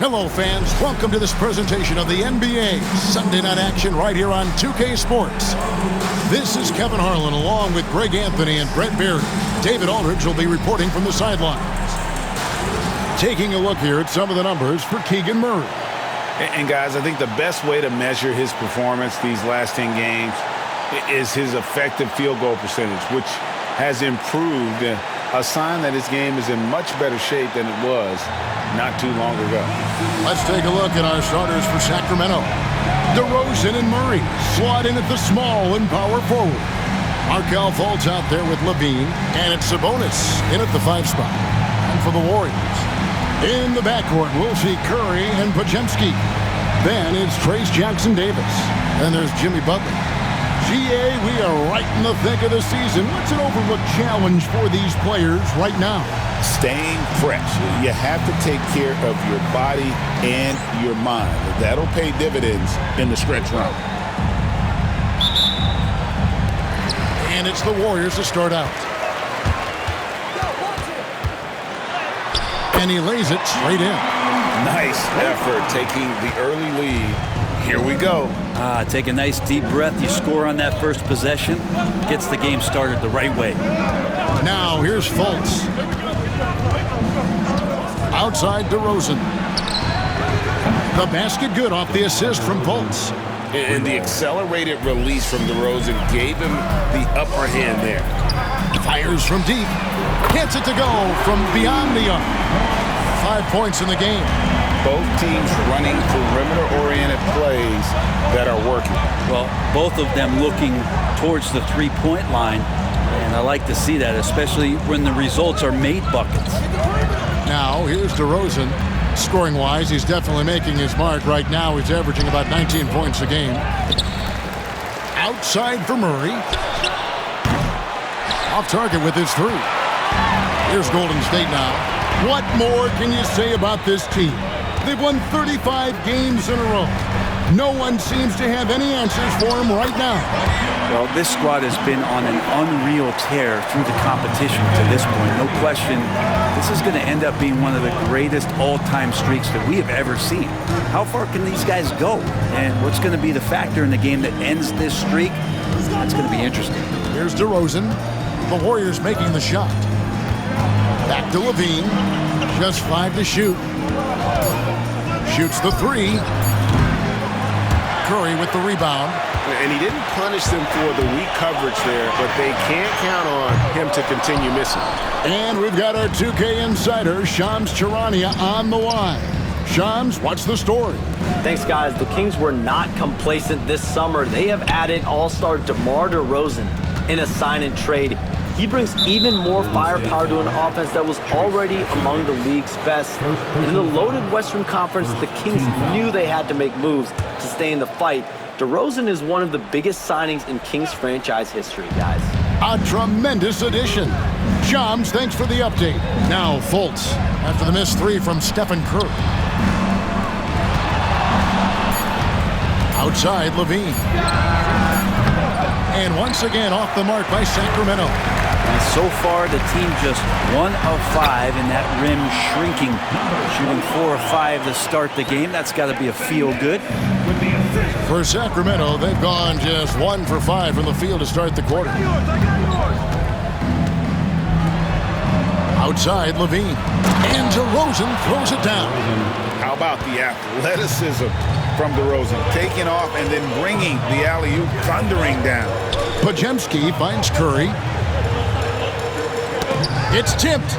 Hello, fans. Welcome to this presentation of the NBA Sunday Night Action right here on 2K Sports. This is Kevin Harlan along with Greg Anthony and Brett Barry. David Aldridge will be reporting from the sidelines. Taking a look here at some of the numbers for Keegan Murray. And guys, I think the best way to measure his performance these last 10 games is his effective field goal percentage, which has improved, a sign that his game is in much better shape than it was not too long ago. Let's take a look at our starters for Sacramento. DeRozan and Murray slot in at the small and power forward. Markelle Fultz out there with LaVine, and it's Sabonis in at the 5 spot. And for the Warriors, in the backcourt, we'll see Curry and Podziemski. Then it's Trayce Jackson-Davis. And there's Jimmy Butler. GA, we are right in the thick of the season. What's an overlooked challenge for these players right now? Staying fresh. You have to take care of your body and your mind. That'll pay dividends in the stretch run. And it's the Warriors to start out. And he lays it straight in. Nice effort taking the early lead. Here we go. Take a nice deep breath. You score on that first possession. Gets the game started the right way. Now here's Fultz. Outside DeRozan. The basket good off the assist from Fultz. And the accelerated release from DeRozan gave him the upper hand there. Fires from deep. Hits it to go from beyond the arc. 5 points in the game. Both teams running perimeter-oriented plays that are working. Well, both of them looking towards the three-point line. And I like to see that, especially when the results are made buckets. Now, here's DeRozan. Scoring-wise, he's definitely making his mark. Right now, he's averaging about 19 points a game. Outside for Murray. Off target with his 3. Here's Golden State now. What more can you say about this team? They've won 35 games in a row. No one seems to have any answers for them right now. Well, this squad has been on an unreal tear through the competition to this point. No question, this is going to end up being one of the greatest all-time streaks that we have ever seen. How far can these guys go? And what's going to be the factor in the game that ends this streak? That's going to be interesting. Here's DeRozan. The Warriors making the shot. Back to LaVine. Just 5 to shoot. Shoots the 3. Curry with the rebound. And he didn't punish them for the weak coverage there, but they can't count on him to continue missing. And we've got our 2K insider, Shams Charania, on the line. Shams, what's the story? Thanks, guys. The Kings were not complacent this summer. They have added all-star DeMar DeRozan in a sign-and-trade. He brings even more firepower to an offense that was already among the league's best. In the loaded Western Conference, the Kings knew they had to make moves to stay in the fight. DeRozan is one of the biggest signings in Kings franchise history, guys. A tremendous addition. Shams, thanks for the update. Now Fultz, after the missed 3 from Stephen Curry. Outside, LaVine. And once again, off the mark by Sacramento. And so far, the team just 1 of 5 in that rim shrinking. Shooting 4 of 5 to start the game. That's got to be a feel-good. For Sacramento, they've gone just 1 for 5 from the field to start the quarter. Outside, LaVine. And DeRozan throws it down. How about the athleticism from DeRozan? Taking off and then bringing the alley-oop thundering down. Podziemski finds Curry. It's tipped.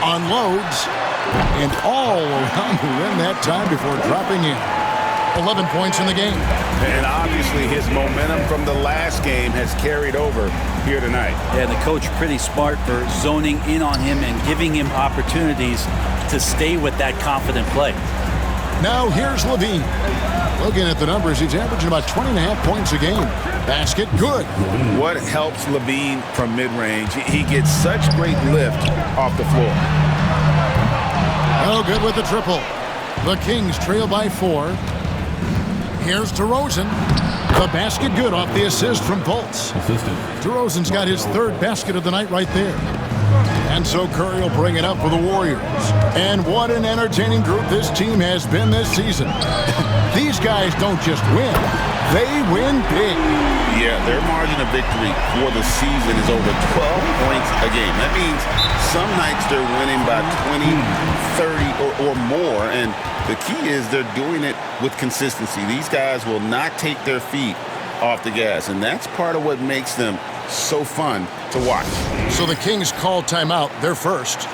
Unloads. And all around the rim that time before dropping in. 11 points in the game. And obviously his momentum from the last game has carried over here tonight. Yeah, the coach pretty smart for zoning in on him and giving him opportunities to stay with that confident play. Now here's LaVine. Looking at the numbers, he's averaging about 20.5 points a game. Basket good. What helps LaVine from mid-range? He gets such great lift off the floor. Oh, good with the triple. The Kings trail by 4. Here's DeRozan. The basket good off the assist from Fultz. DeRozan's got his 3rd basket of the night right there. And so Curry will bring it up for the Warriors. And what an entertaining group this team has been this season. These guys don't just win, they win big. Yeah, their margin of victory for the season is over 12 points a game. That means some nights they're winning by 20, 30, or more. And the key is they're doing it with consistency. These guys will not take their feet off the gas, and that's part of what makes them so fun to watch. So the Kings call timeout, their first.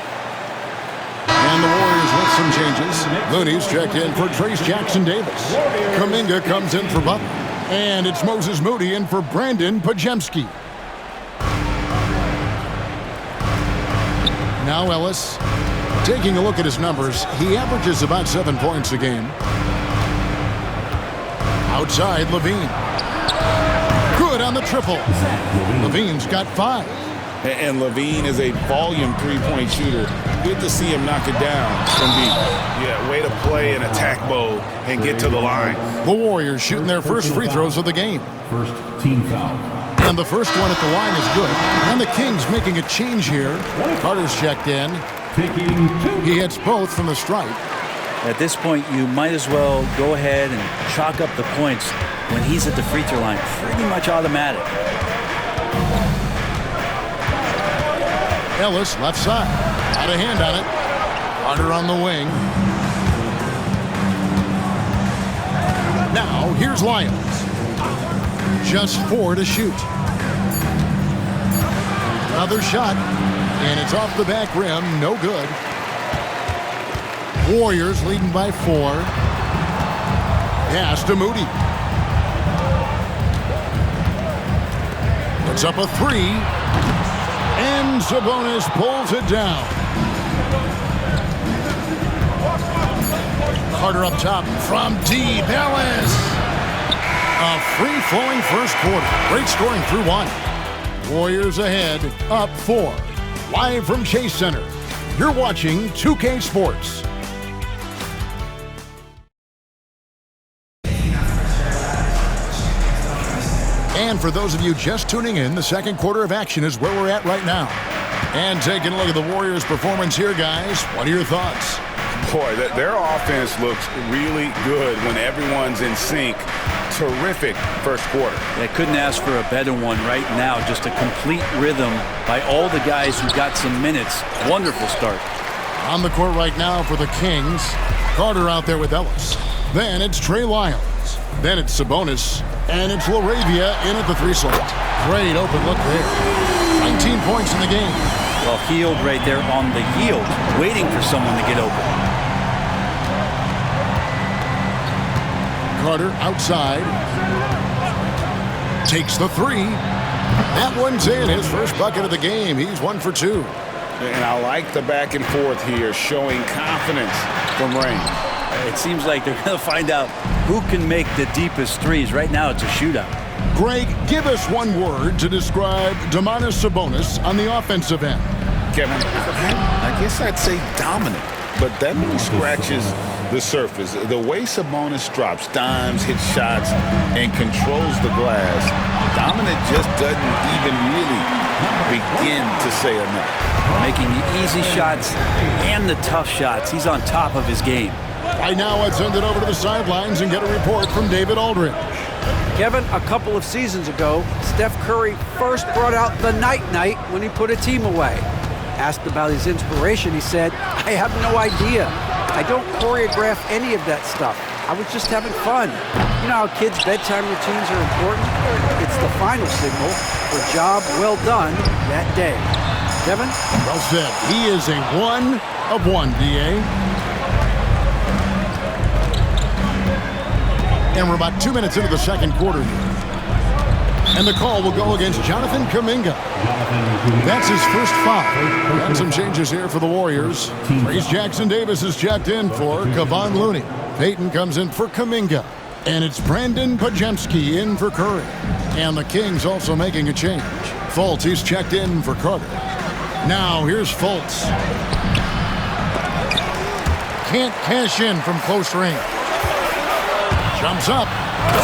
And the Warriors with some changes. Looney's checked in for Trace Jackson-Davis. Kuminga comes in for Butler. And it's Moses Moody in for Brandon Podziemski. Now Ellis. Taking a look at his numbers, he averages about 7 points a game. Outside, Levine. Good on the triple. Levine's got 5. And Levine is a volume three-point shooter. Good to see him knock it down from deep. Yeah, way to play in attack mode and get to the line. The Warriors shooting their first free throws of the game. First team foul. And the first one at the line is good. And the Kings making a change here. Carter's checked in. He hits both from the stripe. At this point, you might as well go ahead and chalk up the points when he's at the free throw line. Pretty much automatic. Ellis, left side. Got a hand on it. Carter on the wing. Now, here's Lyons. Just 4 to shoot. Another shot. And it's off the back rim. No good. Warriors leading by 4. Pass to Moody. Puts up a 3. And Sabonis pulls it down. Carter up top from deep. Ellis. A free-flowing first quarter. Great scoring through 1. Warriors ahead, up 4. Live from Chase Center. You're watching 2K Sports. And for those of you just tuning in, the second quarter of action is where we're at right now. And taking a look at the Warriors' performance here, guys. What are your thoughts? Boy, their offense looks really good when everyone's in sync. Terrific first quarter. They couldn't ask for a better one right now. Just a complete rhythm by all the guys who got some minutes. Wonderful start. On the court right now for the Kings. Carter out there with Ellis. Then it's Trey Lyons. Then it's Sabonis. And it's LaRavia in at the 3 slot. Great open look there. 19 points in the game. Well, healed right there on the yield, waiting for someone to get open. Carter outside. Takes the 3. That one's in. His first bucket of the game. He's 1 for 2. And I like the back and forth here, showing confidence from Rain. It seems like they're going to find out who can make the deepest threes. Right now, it's a shootout. Greg, give us one word to describe Domantas Sabonis on the offensive end. Kevin, I guess I'd say dominant, but that really scratches the surface. The way Sabonis drops dimes, hits shots, and controls the glass, dominant just doesn't even really begin to say enough. Making the easy shots and the tough shots. He's on top of his game. Right now, let's send it over to the sidelines and get a report from David Aldridge. Kevin, a couple of seasons ago, Steph Curry first brought out the night-night when he put a team away. Asked about his inspiration, he said, "I have no idea. I don't choreograph any of that stuff. I was just having fun." You know how kids' bedtime routines are important? It's the final signal for a job well done that day. Kevin? Well said. He is a 1 of 1, D.A. And we're about 2 minutes into the second quarter here. And the call will go against Jonathan Kuminga. That's his first foul. And some changes here for the Warriors. Trace Jackson-Davis is checked in for Kevon Looney. Payton comes in for Kuminga. And it's Brandon Podziemski in for Curry. And the Kings also making a change. Fultz, he's checked in for Carter. Now here's Fultz. Can't cash in from close range. Jumps up,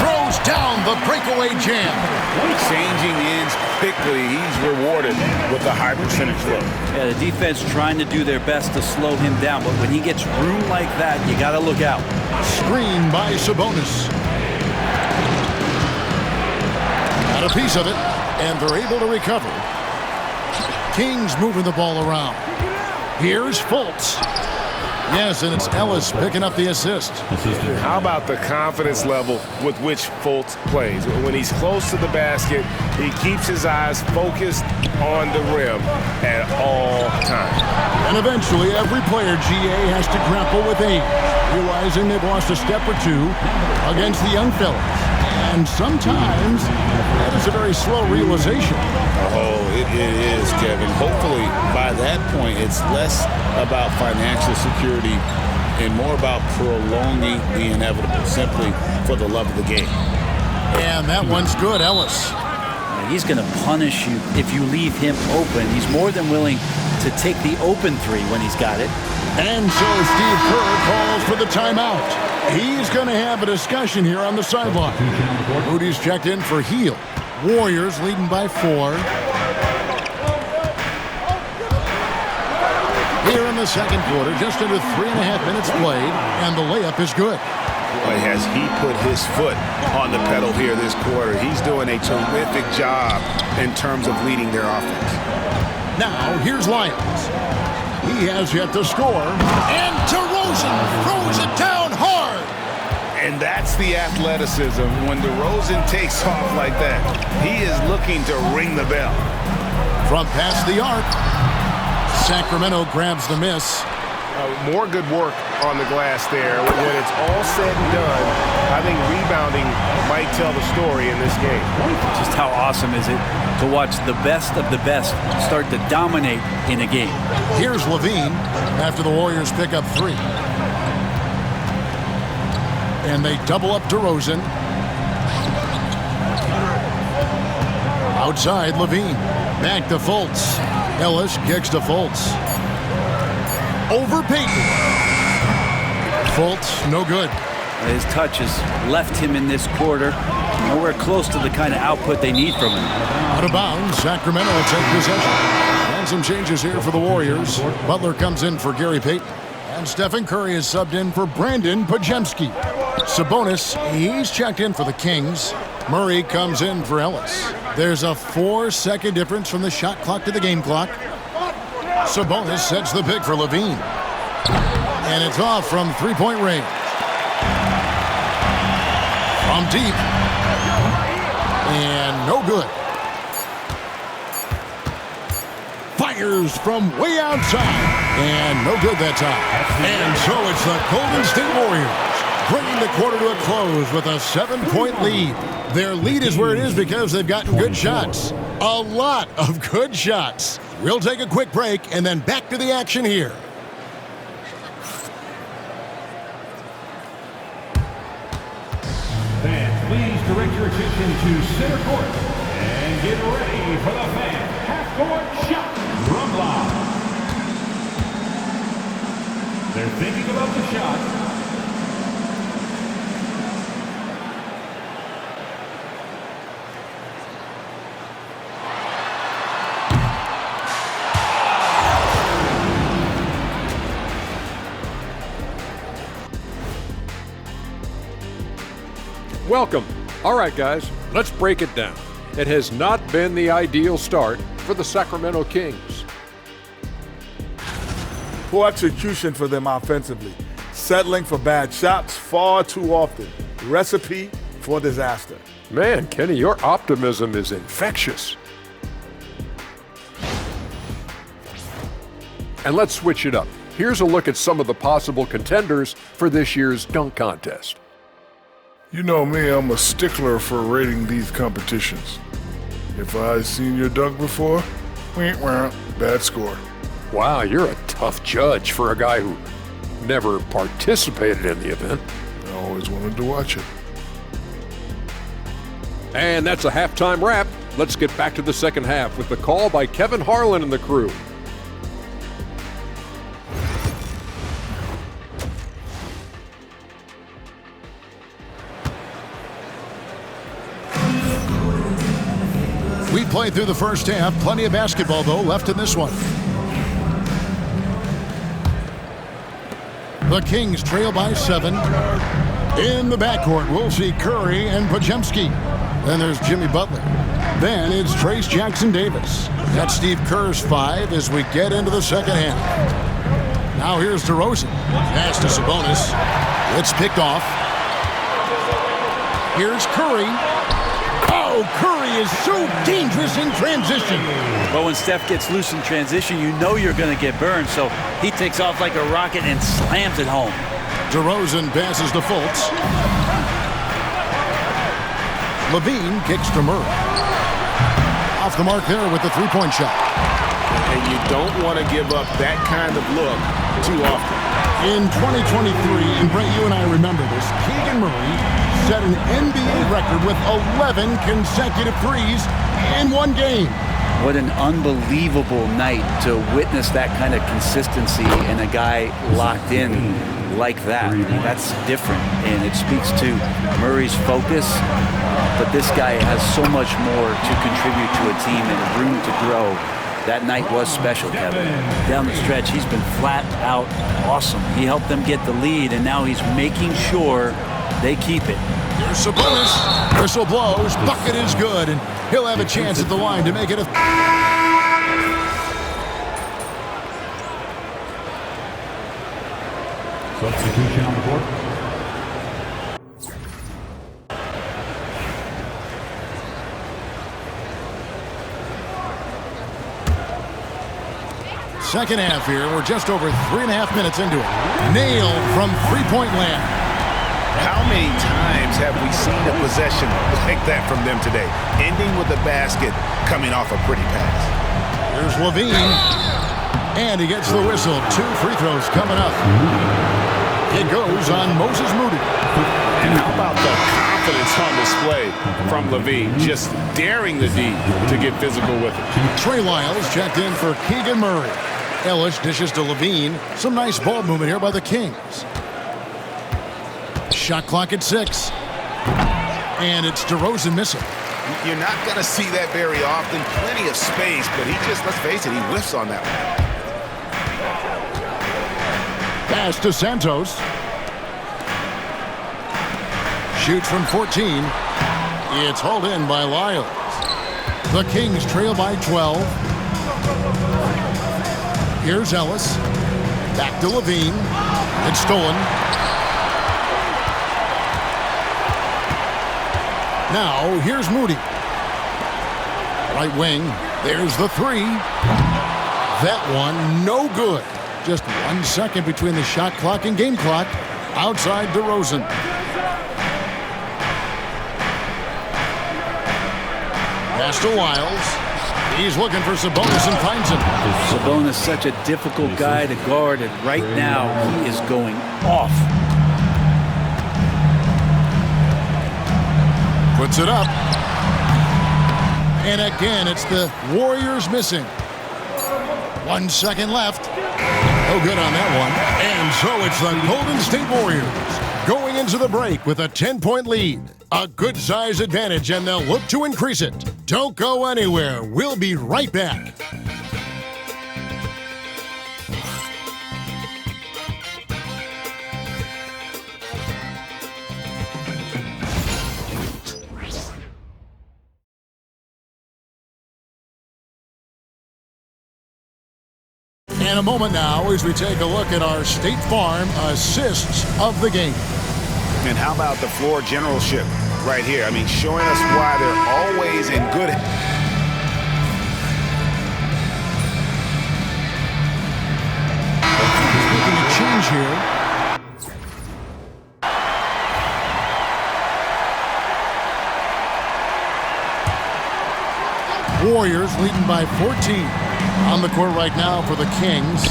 throws down the breakaway jam. Changing ends quickly, he's rewarded with a high percentage look. Yeah, the defense trying to do their best to slow him down, but when he gets room like that, you got to look out. Screen by Sabonis. Got a piece of it, and they're able to recover. Kings moving the ball around. Here's Fultz. Yes, and it's Ellis picking up the assist. How about the confidence level with which Fultz plays? When he's close to the basket, he keeps his eyes focused on the rim at all times. And eventually, every player, GA, has to grapple with age, realizing they've lost a step or two against the young fellas. And sometimes, that is a very slow realization. Oh, it is, Kevin. Hopefully, by that point, it's less about financial security and more about prolonging the inevitable, simply for the love of the game. And that one's good, Ellis. He's going to punish you if you leave him open. He's more than willing to take the open three when he's got it. And so Steve Kerr calls for the timeout. He's going to have a discussion here on the sideline. Moody's checked in for Hield. Warriors leading by 4. Here in the second quarter, just under 3.5 minutes played, and the layup is good. Boy, has he put his foot on the pedal here this quarter. He's doing a terrific job in terms of leading their offense. Now, here's Lyons. He has yet to score. And DeRozan throws it down hard. And that's the athleticism when DeRozan takes off like that. He is looking to ring the bell. From past the arc, Sacramento grabs the miss. More good work on the glass there. When it's all said and done, I think rebounding might tell the story in this game. Just how awesome is it to watch the best of the best start to dominate in a game. Here's Levine after the Warriors pick up 3. And they double up DeRozan. Outside, Levine. Back to Fultz. Ellis kicks to Fultz. Over Payton. Fultz, no good. His touch has left him in this quarter. Nowhere close to the kind of output they need from him. Out of bounds, Sacramento will take possession. And some changes here for the Warriors. Butler comes in for Gary Payton. And Stephen Curry is subbed in for Brandon Podziemski. Sabonis, he's checked in for the Kings. Murray comes in for Ellis. There's a 4-second difference from the shot clock to the game clock. Sabonis sets the pick for Levine. And it's off from three-point range. From deep. And no good. Fires from way outside. And no good that time. And so it's the Golden State Warriors bringing the quarter to a close with a 7-point lead. Their lead is where it is because they've gotten good shots. A lot of good shots. We'll take a quick break and then back to the action here. Fans, please direct your attention to center court and get ready for the fan half-court shot from Blau. They're thinking about the shot. Welcome. All right, guys, let's break it down. It has not been the ideal start for the Sacramento Kings. Poor execution for them offensively. Settling for bad shots far too often. Recipe for disaster. Man, Kenny, your optimism is infectious. And let's switch it up. Here's a look at some of the possible contenders for this year's dunk contest. You know me, I'm a stickler for rating these competitions. If I've seen your dunk before, bad score. Wow, you're a tough judge for a guy who never participated in the event. I always wanted to watch it. And that's a halftime wrap. Let's get back to the second half with the call by Kevin Harlan and the crew. We've played through the first half. Plenty of basketball, though, left in this one. The Kings trail by 7. In the backcourt, we'll see Curry and Podziemski. Then there's Jimmy Butler. Then it's Trace Jackson-Davis. That's Steve Kerr's 5 as we get into the second half. Now here's DeRozan. Pass to Sabonis. It's picked off. Here's Curry. Oh, Curry is so dangerous in transition. But when Steph gets loose in transition, you know you're going to get burned. So he takes off like a rocket and slams it home. DeRozan passes to Fultz. Levine kicks to Murray. Off the mark there with the three-point shot. And you don't want to give up that kind of look too often. In 2023, and Brent, you and I remember this, Keegan Murray set an NBA record with 11 consecutive threes in one game. What an unbelievable night to witness that kind of consistency and a guy locked in like that. I mean, that's different, and it speaks to Murray's focus. But this guy has so much more to contribute to a team and room to grow. That night was special, Kevin. Down the stretch, he's been flat out awesome. He helped them get the lead, and now he's making sure they keep it. Here's Sabonis. Whistle blows. Bucket is good, and he'll have a chance at the line to make it a... Substitution on the court. Second half here. We're just over 3.5 minutes into it. Nailed from three-point land. How many times have we seen a possession like that from them today? Ending with a basket, coming off a pretty pass. Here's Levine. And he gets the whistle. 2 free throws coming up. It goes on Moses Moody. And how about the confidence on display from Levine? Just daring the D to get physical with it. Trey Lyles checked in for Keegan Murray. Ellis dishes to Levine. Some nice ball movement here by the Kings. Shot clock at 6. And it's DeRozan missing. You're not going to see that very often. Plenty of space, but he just, let's face it, he whiffs on that one. Pass to Santos. Shoots from 14. It's hauled in by Lyles. The Kings trail by 12. Here's Ellis. Back to Levine. It's stolen. Now, here's Moody. Right wing. There's the 3. That one, no good. Just 1 second between the shot clock and game clock. Outside DeRozan. Pass to Lyles. He's looking for Sabonis and finds him. Sabonis, such a difficult guy to guard, and right now he is going off. Puts it up. And again, it's the Warriors missing. 1 second left. No good on that one. And so it's the Golden State Warriors going into the break with a 10-point lead. A good size advantage, and they'll look to increase it. Don't go anywhere. We'll be right back. In a moment now as we take a look at our State Farm assists of the game. And how about the floor generalship right here? I mean, showing us why they're always in good... He's making a change here. Warriors leading by 14. On the court right now for the Kings.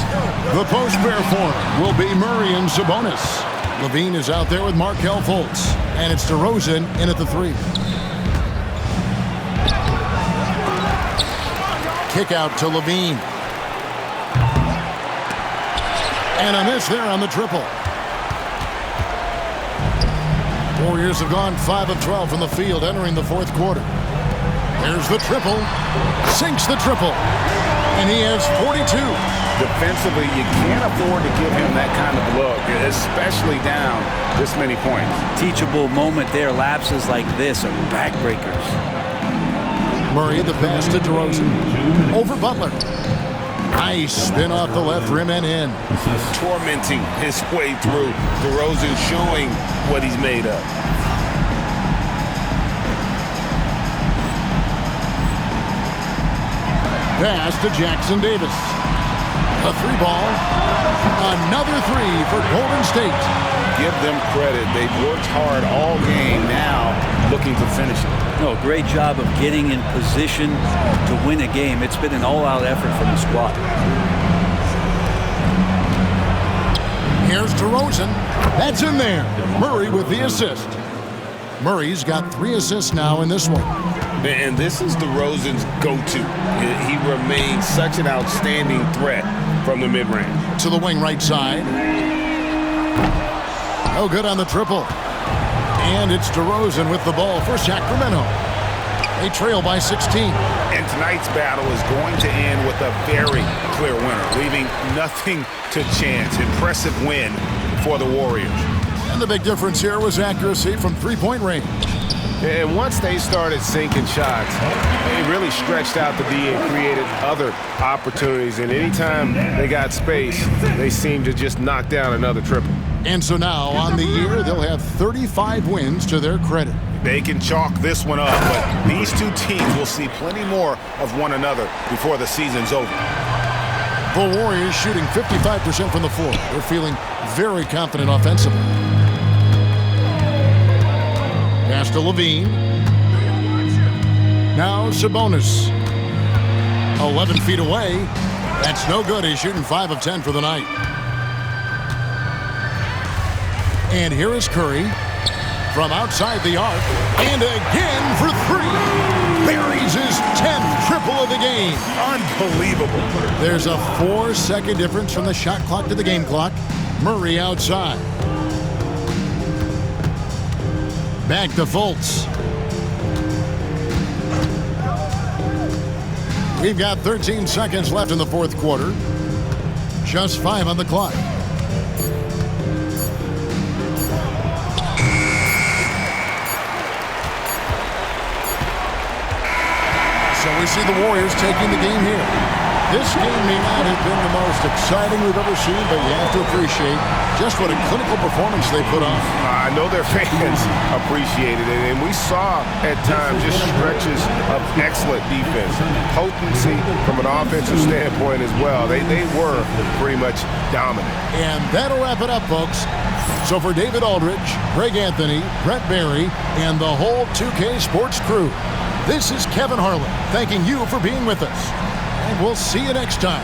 The post pair form will be Murray and Sabonis. Levine is out there with Markelle Fultz. And it's DeRozan in at the 3. Kick out to Levine. And a miss there on the triple. Warriors have gone 5 of 12 from the field entering the fourth quarter. There's the triple. Sinks the triple. And he has 42. Defensively, you can't afford to give him that kind of look, especially down this many points. Teachable moment there. Lapses like this are backbreakers. Murray the pass to DeRozan. Over Butler. Nice spin off the left rim and in. Tormenting his way through. DeRozan showing what he's made of. Pass to Jackson Davis. A three ball. Another three for Golden State. Give them credit. They've worked hard all game, now looking to finish it. No, great job of getting in position to win a game. It's been an all-out effort from the squad. Here's DeRozan. That's in there. Murray with the assist. Murray's got 3 assists now in this one. And this is DeRozan's go-to. He remains such an outstanding threat from the mid-range. To the wing right side. Oh, good on the triple. And it's DeRozan with the ball for Sacramento. They trail by 16. And tonight's battle is going to end with a very clear winner, leaving nothing to chance. Impressive win for the Warriors. And the big difference here was accuracy from three-point range. And once they started sinking shots, they really stretched out the D and created other opportunities. And anytime they got space, they seemed to just knock down another triple. And so now, on the year, they'll have 35 wins to their credit. They can chalk this one up, but these two teams will see plenty more of one another before the season's over. The Warriors shooting 55% from the floor. They're feeling very confident offensively. Pass to Levine. Now Sabonis. 11 feet away. That's no good. He's shooting 5 of 10 for the night. And here is Curry from outside the arc. And again for 3. Buries his 10th triple of the game. Unbelievable. There's a 4-second difference from the shot clock to the game clock. Murray outside. Back to Fultz. We've got 13 seconds left in the fourth quarter. Just 5 on the clock. So we see the Warriors taking the game here. This game may not have been the most exciting we've ever seen, but you have to appreciate just what a clinical performance they put on. I know their fans appreciated it, and we saw at times just stretches of excellent defense. Potency from an offensive standpoint as well. They were pretty much dominant. And that'll wrap it up, folks. So for David Aldridge, Greg Anthony, Brett Barry, and the whole 2K Sports crew, this is Kevin Harlan thanking you for being with us. And we'll see you next time